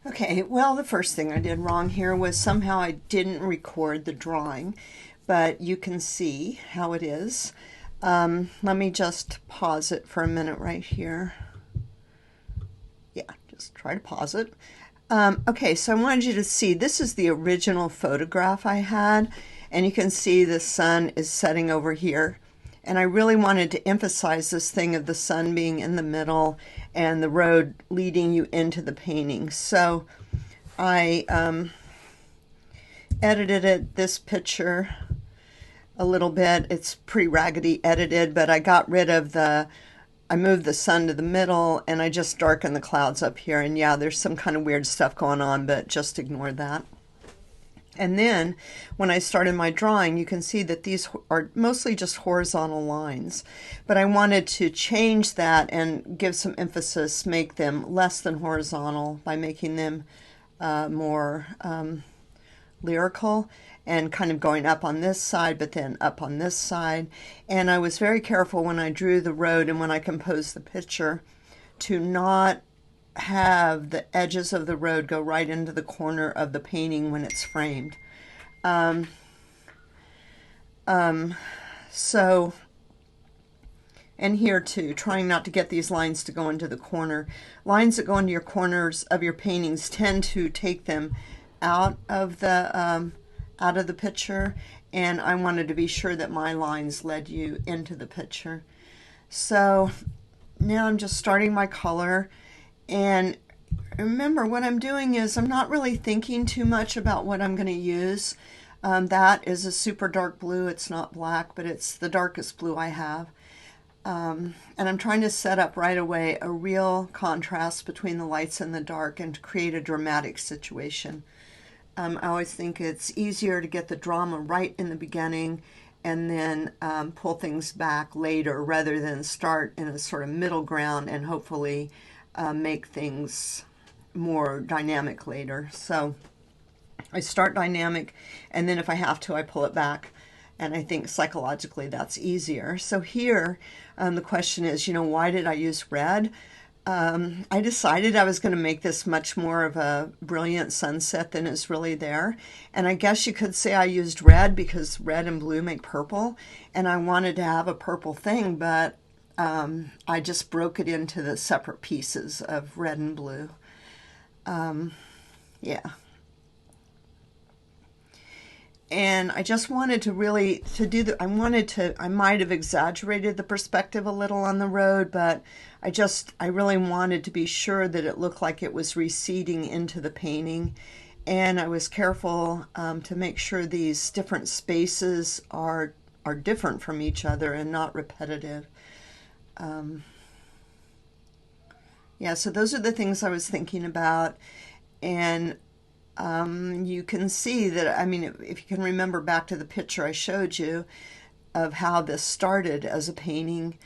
Okay, well, the first thing I did wrong here was somehow I didn't record the drawing, but you can see how it is. Let me just pause it for a minute right here. Yeah, just try to pause it. Okay, so I wanted you to see this is the original photograph I had, and you can see the sun is setting over here. And I really wanted to emphasize this thing of the sun being in the middle and the road leading you into the painting. So I edited this picture a little bit. It's pretty raggedy edited, but I got rid of I moved the sun to the middle and I just darkened the clouds up here. And yeah, there's some kind of weird stuff going on, but just ignore that. And then when I started my drawing, you can see that these are mostly just horizontal lines. But I wanted to change that and give some emphasis, make them less than horizontal by making them more lyrical and kind of going up on this side, but then up on this side. And I was very careful when I drew the road and when I composed the picture to not have the edges of the road go right into the corner of the painting when it's framed. So, and here too, trying not to get these lines to go into the corner. Lines that go into your corners of your paintings tend to take them out of the picture, and I wanted to be sure that my lines led you into the picture. So now I'm just starting my color. And remember, what I'm doing is I'm not really thinking too much about what I'm going to use. That is a super dark blue. It's not black, but it's the darkest blue I have. And I'm trying to set up right away a real contrast between the lights and the dark and to create a dramatic situation. I always think it's easier to get the drama right in the beginning and then pull things back later rather than start in a sort of middle ground and hopefully make things more dynamic later. So I start dynamic, and then if I have to, I pull it back. And I think psychologically that's easier. So here, the question is, why did I use red? I decided I was going to make this much more of a brilliant sunset than is really there. And I guess you could say I used red because red and blue make purple. And I wanted to have a purple thing, but I just broke it into the separate pieces of red and blue. Yeah. And I just wanted to really, I might have exaggerated the perspective a little on the road, but I really wanted to be sure that it looked like it was receding into the painting. And I was careful to make sure these different spaces are different from each other and not repetitive. Yeah, so those are the things I was thinking about. And you can see that, if you can remember back to the picture I showed you of how this started as a painting,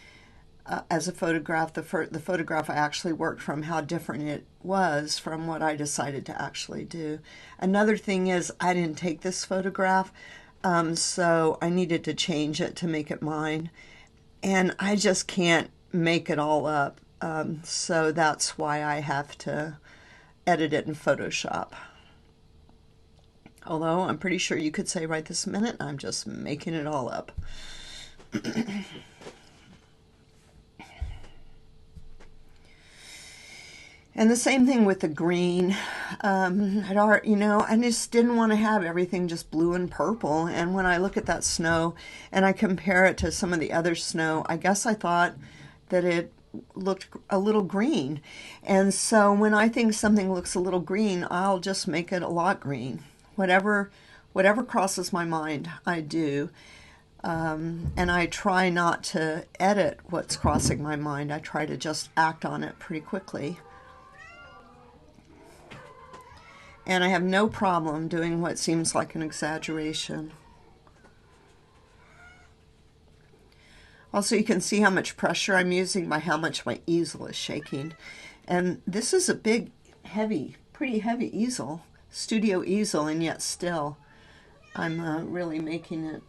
as a photograph, the photograph I actually worked from, how different it was from what I decided to actually do. Another thing is I didn't take this photograph, so I needed to change it to make it mine. And I just can't make it all up, so that's why I have to edit it in Photoshop. Although I'm pretty sure you could say right this minute, I'm just making it all up. And the same thing with the green. I just didn't want to have everything just blue and purple. And when I look at that snow and I compare it to some of the other snow, I guess I thought that it looked a little green. And so when I think something looks a little green, I'll just make it a lot green. Whatever crosses my mind, I do. And I try not to edit what's crossing my mind. I try to just act on it pretty quickly. And I have no problem doing what seems like an exaggeration. Also, you can see how much pressure I'm using by how much my easel is shaking. And this is a big, pretty heavy easel, studio easel, and yet still I'm really making it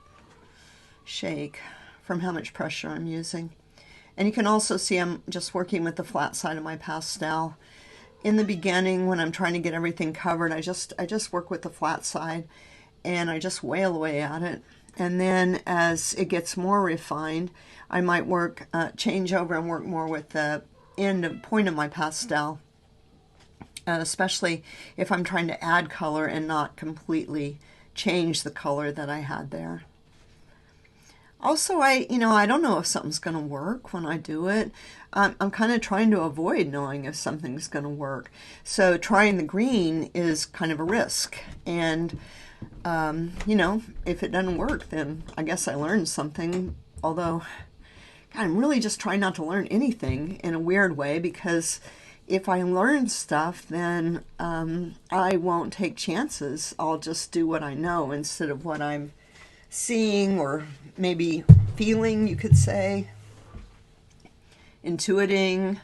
shake from how much pressure I'm using. And you can also see I'm just working with the flat side of my pastel. in the beginning when I'm trying to get everything covered, I just work with the flat side and I just wail away at it. And then as it gets more refined, I might change over and work more with the point of my pastel, especially if I'm trying to add color and not completely change the color that I had there. Also, I don't know if something's going to work when I do it. I'm kind of trying to avoid knowing if something's going to work. So trying the green is kind of a risk. And, if it doesn't work, then I guess I learned something. Although, God, I'm really just trying not to learn anything in a weird way, because if I learn stuff, then I won't take chances. I'll just do what I know instead of what I'm seeing or maybe feeling, you could say, intuiting.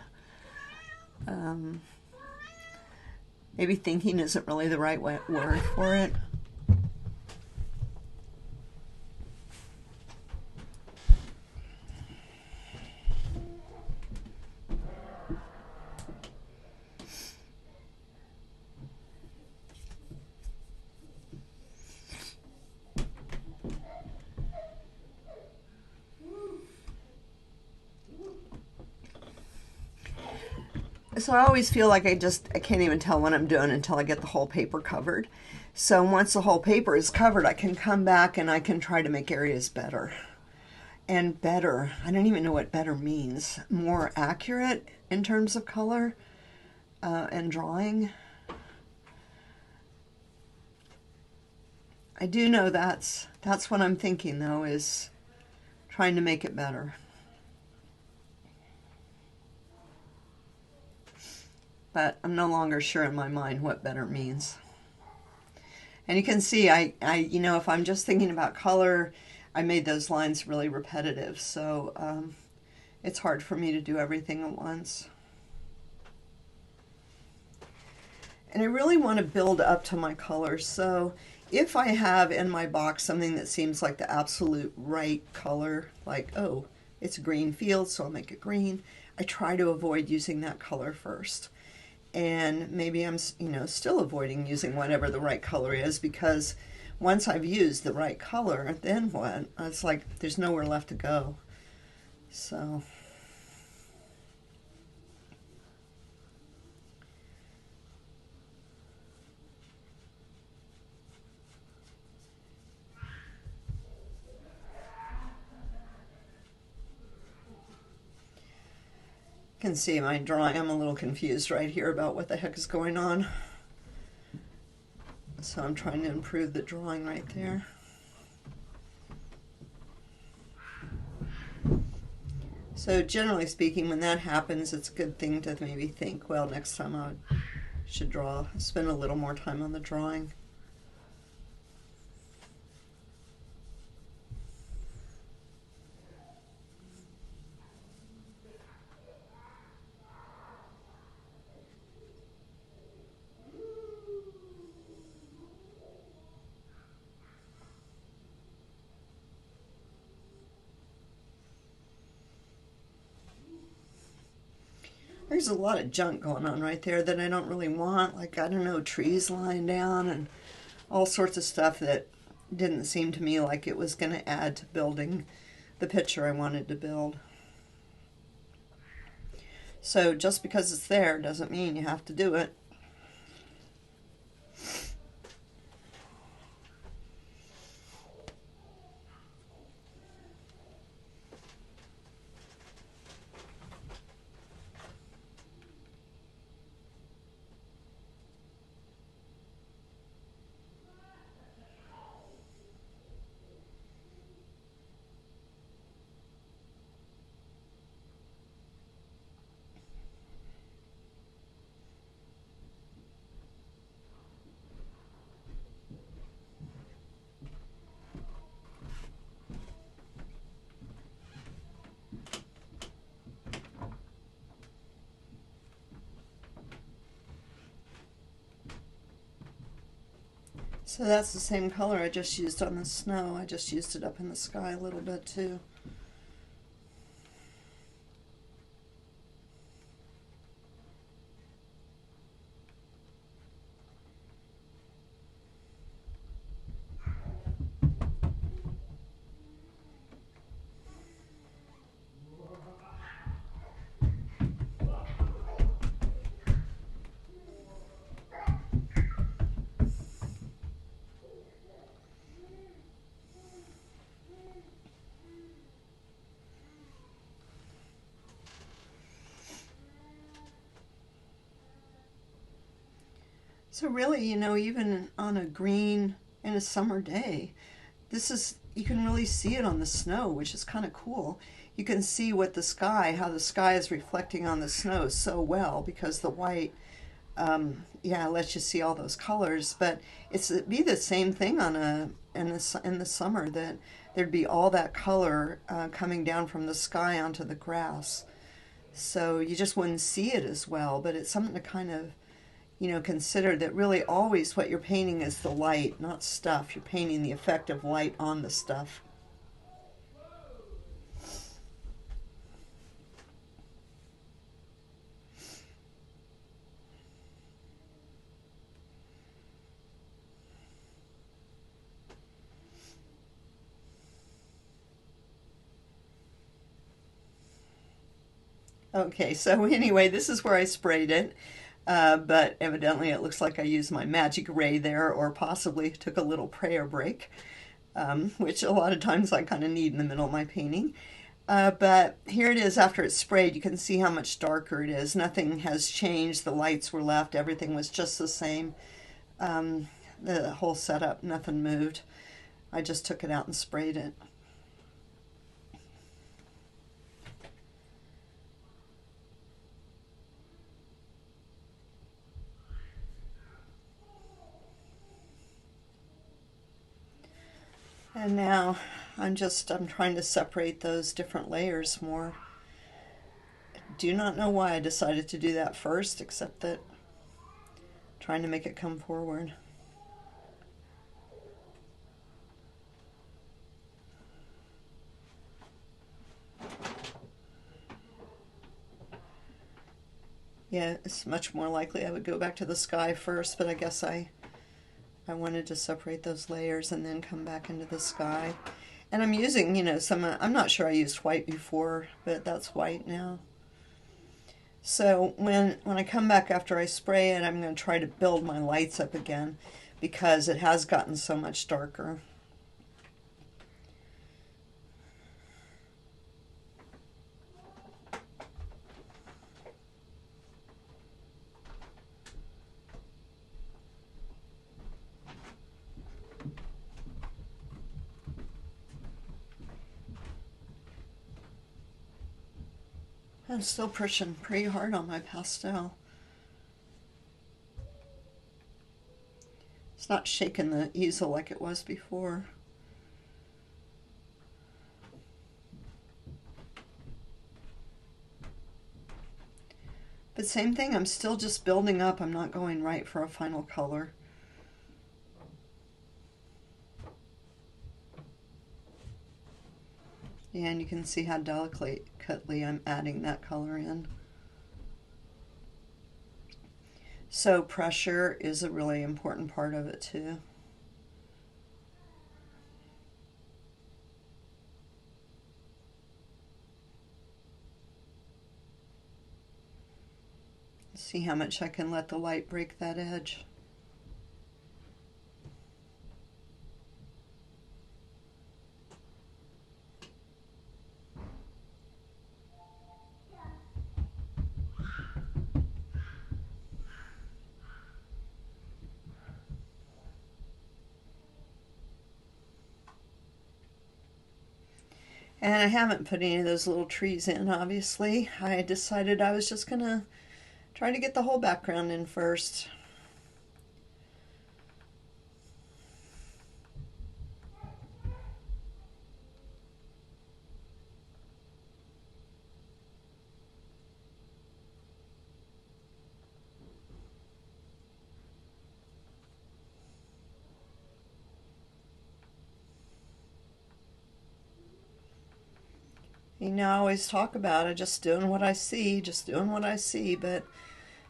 Maybe thinking isn't really the right word for it. So I always feel like I can't even tell what I'm doing until I get the whole paper covered. So once the whole paper is covered, I can come back and I can try to make areas better. And better, I don't even know what better means. More accurate in terms of color and drawing. I do know that's what I'm thinking, though, is trying to make it better. But I'm no longer sure in my mind what better means. And you can see, if I'm just thinking about color, I made those lines really repetitive. So it's hard for me to do everything at once. And I really want to build up to my colors. So if I have in my box something that seems like the absolute right color, like, oh, it's a green field, so I'll make it green, I try to avoid using that color first. And maybe I'm, still avoiding using whatever the right color is, because once I've used the right color, then what? It's like there's nowhere left to go. So you can see my drawing, I'm a little confused right here about what the heck is going on. So I'm trying to improve the drawing right there. So generally speaking, when that happens, it's a good thing to maybe think, well, next time I should spend a little more time on the drawing. There's a lot of junk going on right there that I don't really want, like, I don't know, trees lying down and all sorts of stuff that didn't seem to me like it was going to add to building the picture I wanted to build. So just because it's there doesn't mean you have to do it. So that's the same color I just used on the snow. I just used it up in the sky a little bit too. So really, you know, even on a green and a summer day, you can really see it on the snow, which is kind of cool. You can see how the sky is reflecting on the snow so well because the white, yeah, lets you see all those colors. But it'd be the same thing in the summer, that there'd be all that color coming down from the sky onto the grass. So you just wouldn't see it as well. But it's something to kind of, you know, consider, that really always what you're painting is the light, not stuff. You're painting the effect of light on the stuff. Okay, so anyway, this is where I sprayed it. But evidently it looks like I used my magic ray there, or possibly took a little prayer break, which a lot of times I kind of need in the middle of my painting. But here it is after it's sprayed. You can see how much darker it is. Nothing has changed. The lights were left. Everything was just the same. The whole setup, nothing moved. I just took it out and sprayed it. And now I'm trying to separate those different layers more. Do not know why I decided to do that first, except that I'm trying to make it come forward. Yeah, it's much more likely I would go back to the sky first, but I guess I wanted to separate those layers and then come back into the sky. And I'm using, you know, I'm not sure I used white before, but that's white now. So when I come back after I spray it, I'm going to try to build my lights up again because it has gotten so much darker. I'm still pushing pretty hard on my pastel. It's not shaking the easel like it was before. But same thing, I'm still just building up. I'm not going right for a final color. And you can see how delicately I'm adding that color in. So pressure is a really important part of it too. See how much I can let the light break that edge. And I haven't put any of those little trees in, obviously. I decided I was just going to try to get the whole background in first. You know, I always talk about it, just doing what I see, just doing what I see, but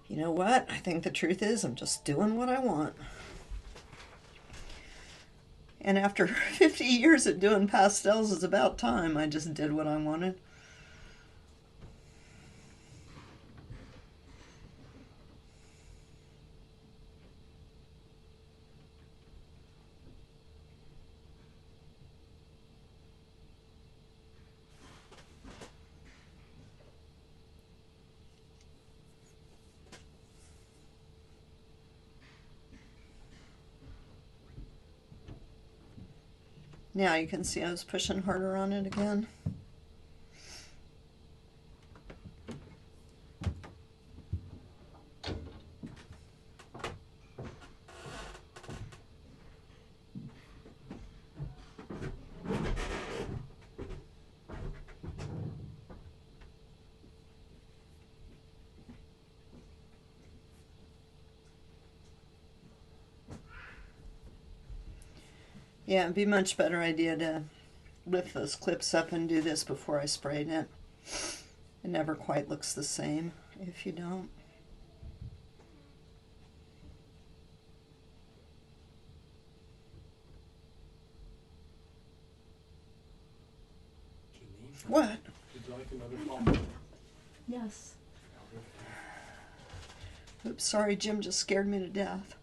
you know what? I think the truth is I'm just doing what I want. And after 50 years of doing pastels, it's about time I just did what I wanted. Now you can see I was pushing harder on it again. Yeah, it'd be a much better idea to lift those clips up and do this before I sprayed it. It never quite looks the same if you don't. Jeneane, What? would you like another coffee? Yes. Oops, sorry, Jim just scared me to death.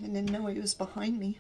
I didn't know he was behind me.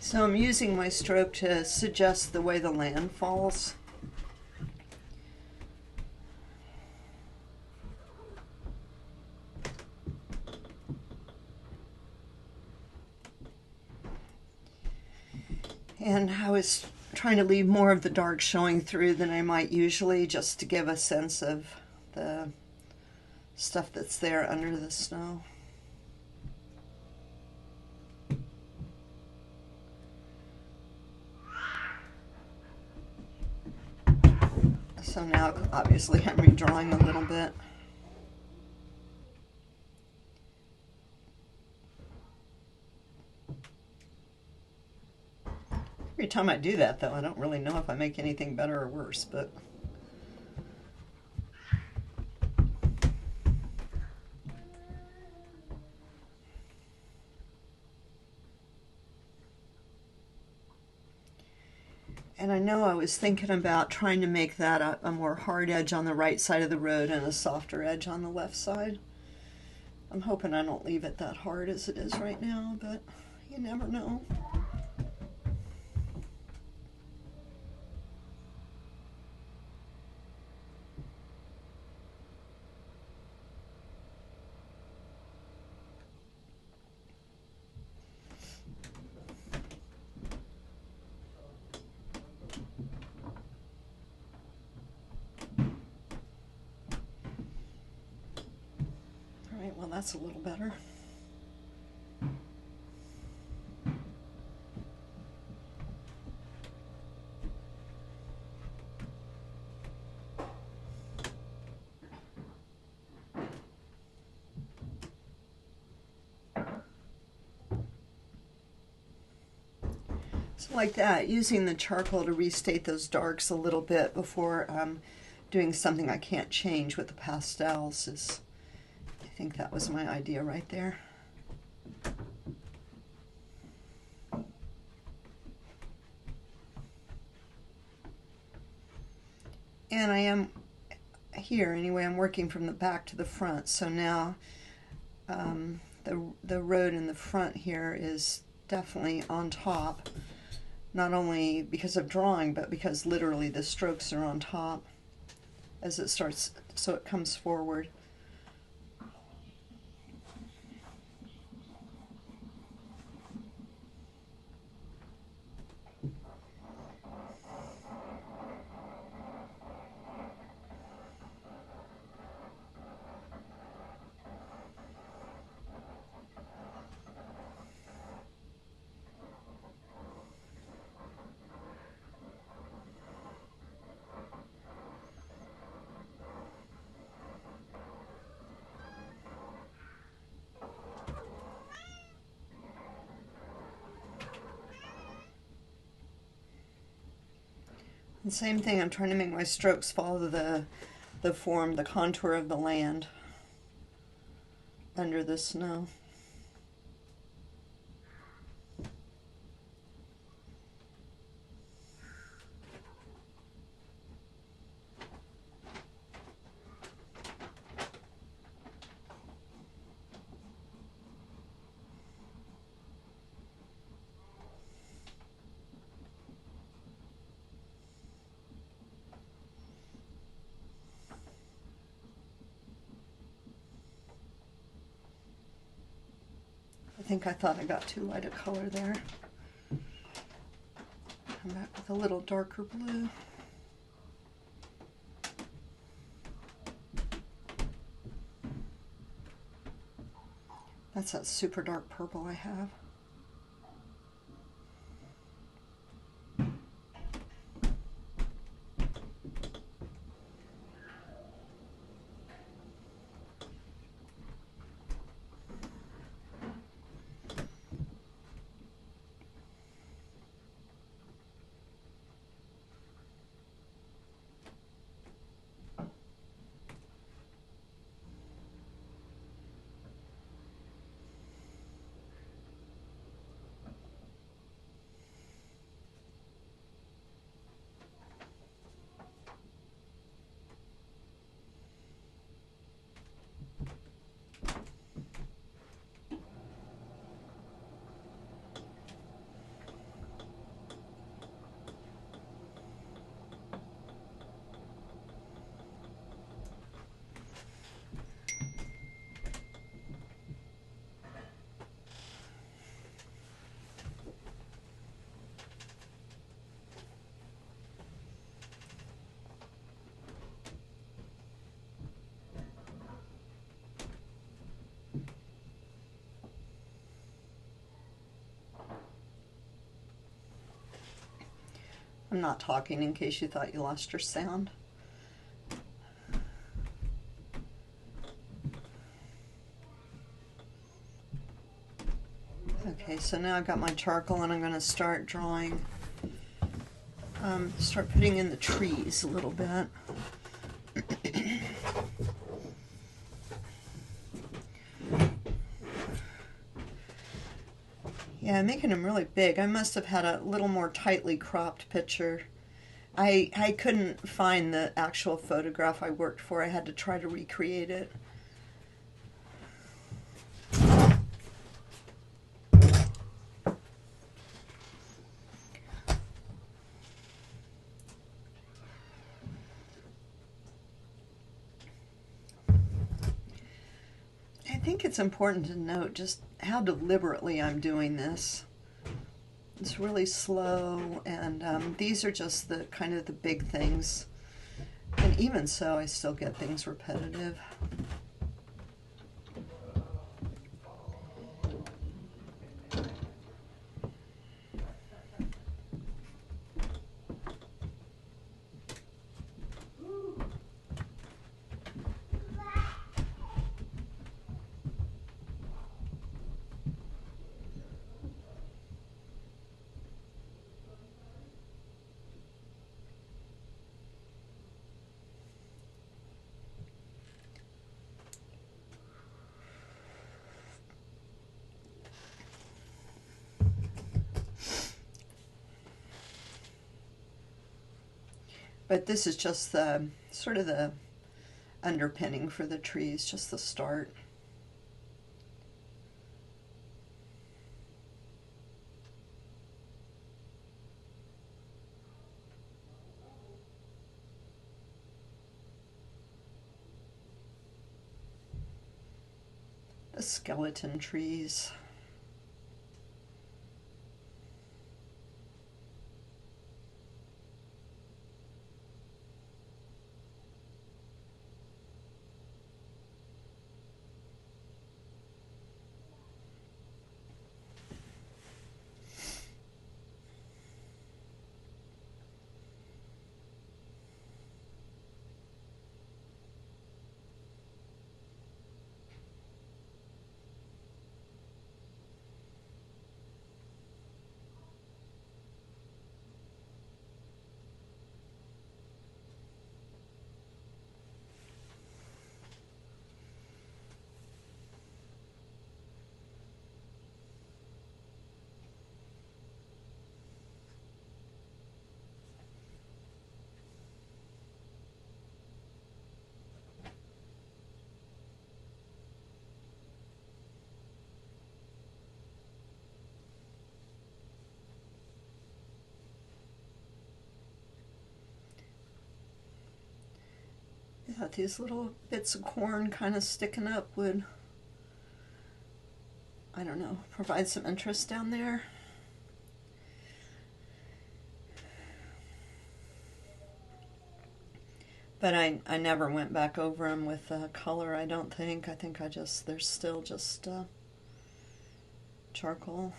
So I'm using my stroke to suggest the way the land falls. And I was trying to leave more of the dark showing through than I might usually, just to give a sense of the stuff that's there under the snow. So now, obviously, I'm redrawing a little bit. Every time I do that, though, I don't really know if I make anything better or worse, but... And I know I was thinking about trying to make that a more hard edge on the right side of the road and a softer edge on the left side. I'm hoping I don't leave it that hard as it is right now, but you never know. Well, that's a little better. So like that, using the charcoal to restate those darks a little bit before doing something I can't change with the pastels is... I think that was my idea right there. And I am here anyway, I'm working from the back to the front, so now the road in the front here is definitely on top, not only because of drawing, but because literally the strokes are on top as it starts, so it comes forward. And same thing, I'm trying to make my strokes follow the form, the contour of the land under the snow. I thought I got too light a color there. Come back with a little darker blue. That's that super dark purple I have. I'm not talking in case you thought you lost your sound. Okay, so now I've got my charcoal and I'm going to start drawing, start putting in the trees a little bit. Yeah, I'm making them really big. I must have had a little more tightly cropped picture. I couldn't find the actual photograph I worked for. I had to try to recreate it. I think it's important to note just how deliberately I'm doing this. It's really slow, and these are just the kind of the big things. And even so, I still get things repetitive. But this is just the sort of the underpinning for the trees, just the start. the skeleton trees. Yeah, these little bits of corn kind of sticking up would, I don't know, provide some interest down there. But I never went back over them with color, I don't think. I think they're still just charcoal.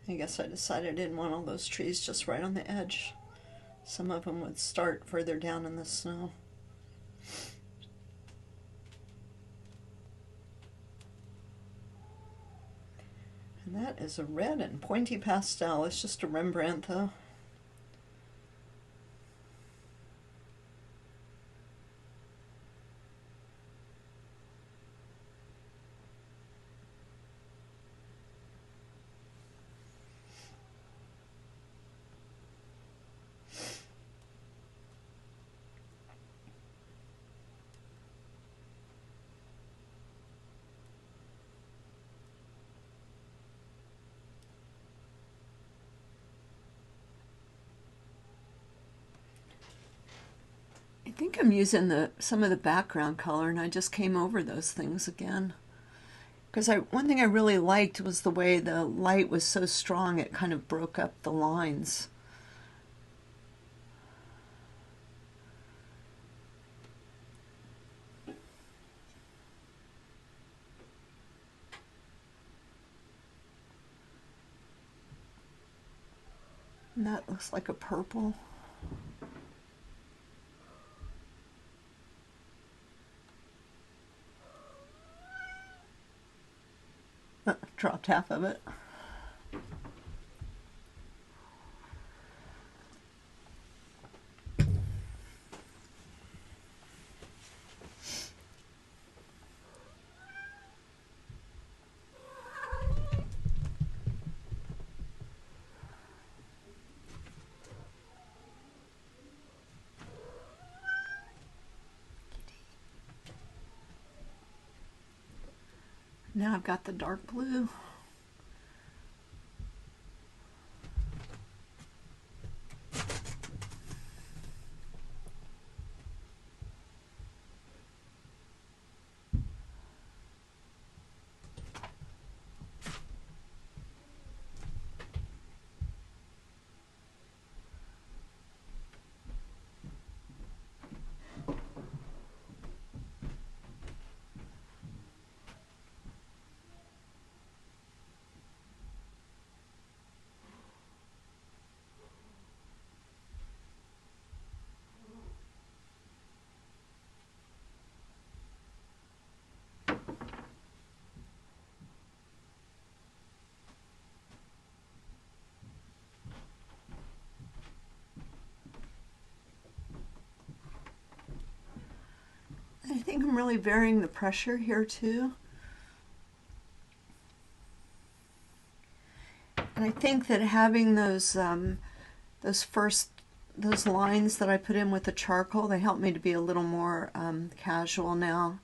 I guess I decided I didn't want all those trees just right on the edge. Some of them would start further down in the snow. And that is a red and pointy pastel. It's just a Rembrandt though. I think I'm using some of the background color, and I just came over those things again. Because one thing I really liked was the way the light was so strong it kind of broke up the lines. And that looks like a purple. Dropped half of it. Now I've got the dark blue. I think I'm really varying the pressure here too. And I think that having those lines that I put in with the charcoal, they help me to be a little more casual now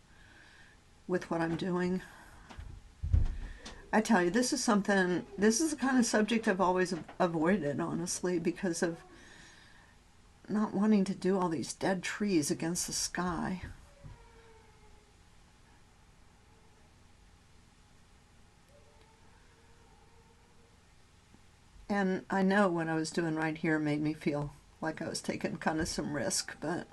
with what I'm doing. I tell you, this is the kind of subject I've always avoided, honestly, because of not wanting to do all these dead trees against the sky. And I know what I was doing right here made me feel like I was taking kind of some risk, but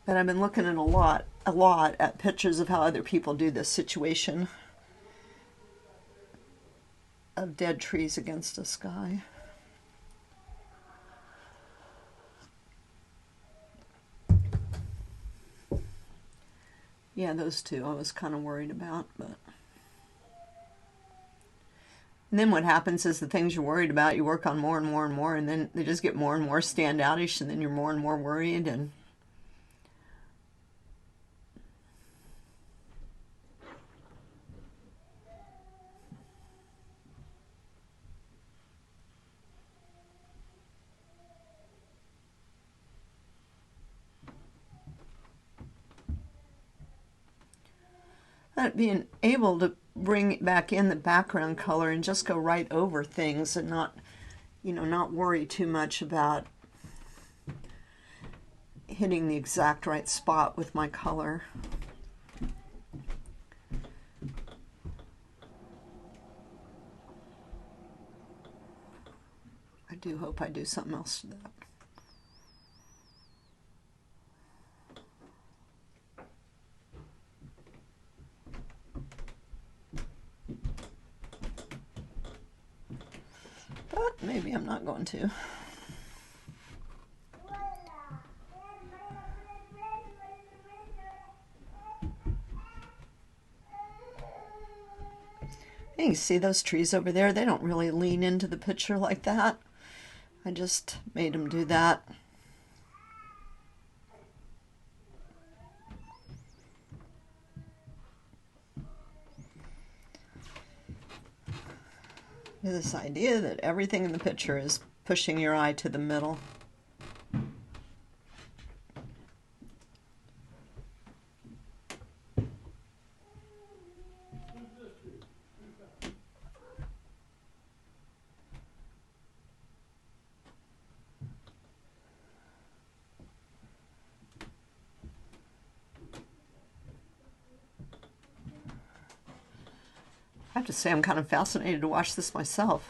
I've been looking at a lot at pictures of how other people do this situation of dead trees against the sky. Yeah, those two I was kind of worried about, but and then what happens is the things you're worried about, you work on more and more and more, and then they just get more and more standoutish, and then you're more and more worried. And but being able to bring back in the background color and just go right over things and not, not worry too much about hitting the exact right spot with my color. I do hope I do something else to that. But maybe I'm not going to. Hey, you see those trees over there? They don't really lean into the picture like that. I just made them do that. This idea that everything in the picture is pushing your eye to the middle. I have to say I'm kind of fascinated to watch this myself.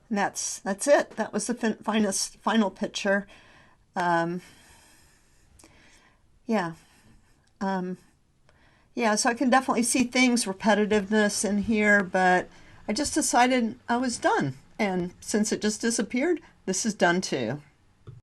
And that's it. That was the final picture. Yeah. Yeah, so I can definitely see things, repetitiveness in here, but I just decided I was done. And since it just disappeared, this is done too.